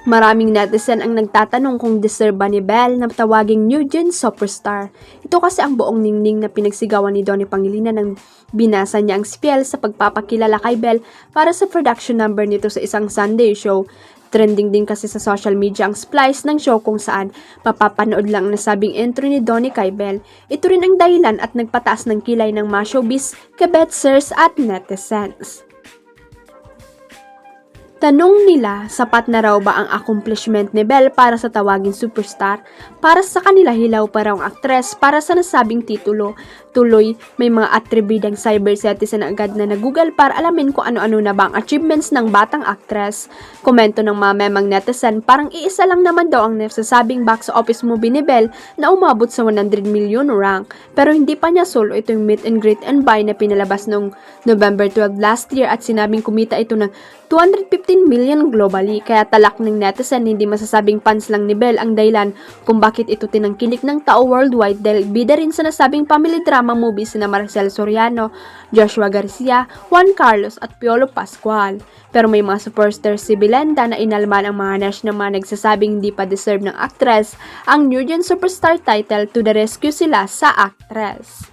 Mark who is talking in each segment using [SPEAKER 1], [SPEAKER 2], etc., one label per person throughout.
[SPEAKER 1] Maraming netizen ang nagtatanong kung deserve ba ni Belle na tawaging new gen superstar. Ito kasi ang buong ningning na pinagsigawan ni Donnie Pangilinan nang binasa niya ang spiel sa pagpapakilala kay Belle para sa production number nito sa isang Sunday show. Trending din kasi sa social media ang splice ng show kung saan mapapanood lang ang nasabing entry ni Donnie kay Belle. Ito rin ang dahilan at nagpataas ng kilay ng mga showbiz, kabetsers at netizens. Tanong nila, sapat na raw ba ang accomplishment ni Belle para sa tawaging superstar? Para sa kanila, hilaw pa raw ang aktres para sa nasabing titulo. Tuloy, may mga atribidang cyber citizen agad na nag-google para alamin kung ano-ano na ba ang achievements ng batang aktres. Komento ng mga memang netizen, parang iisa lang naman daw ang nasasabing box office movie ni Belle na umabot sa 100 million rank. Pero hindi pa niya solo ito yung meet and greet and buy na pinalabas noong November 12 last year at sinabing kumita ito ng 215 million globally, kaya talak ng netizen hindi masasabing fans lang ni Belle ang dahilan kung bakit ito tinangkilik ng tao worldwide dahil bida rin sa nasabing family drama movies na Marcel Soriano, Joshua Garcia, Juan Carlos at Piolo Pascual. Pero may mga superstars si Belinda na inalman ang mga nash na mga nagsasabing hindi pa deserve ng actress ang New Gen Superstar title. To the rescue sila sa actress.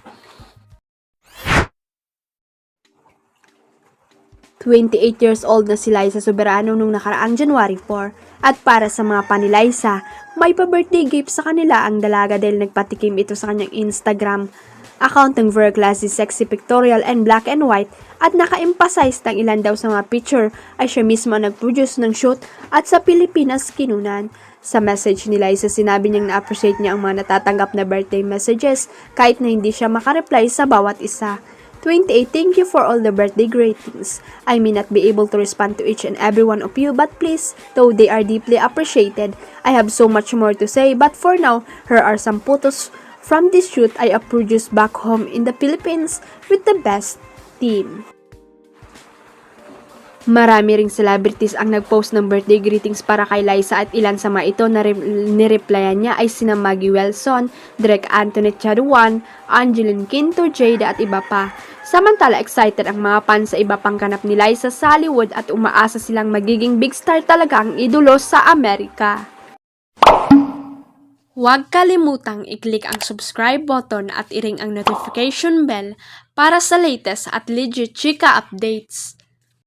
[SPEAKER 1] 28 years old na si Liza Soberano nung nakaraang January 4. At para sa mga pani-Liza, may pa-birthday gift sa kanila ang dalaga dahil nagpatikim ito sa kanyang Instagram account ng very classy, sexy, pictorial, and black and white at naka-emphasize ng ilan daw sa mga picture ay siya mismo nag-produce ng shoot at sa Pilipinas kinunan. Sa message ni Liza, sinabi niyang na-appreciate niya ang mga natatanggap na birthday messages kahit na hindi siya makareply sa bawat isa. 28, thank you for all the birthday greetings. I may not be able to respond to each and every one of you, but please, though they are deeply appreciated, I have so much more to say, but for now, here are some photos from this shoot I have produced back home in the Philippines with the best team. Marami ring celebrities ang nag-post ng birthday greetings para kay Liza at ilan sa mga ito na nireplyan niya ay sina Maggie Wilson, Direk Antoinette Chaduan, Angeline Quinto, Jada at iba pa. Samantala, excited ang mga fans sa iba pang ganap ni Liza sa Hollywood at umaasa silang magiging big star talaga ang idolo sa Amerika. Huwag kalimutang i-click ang subscribe button at i-ring ang notification bell para sa latest at legit chika updates.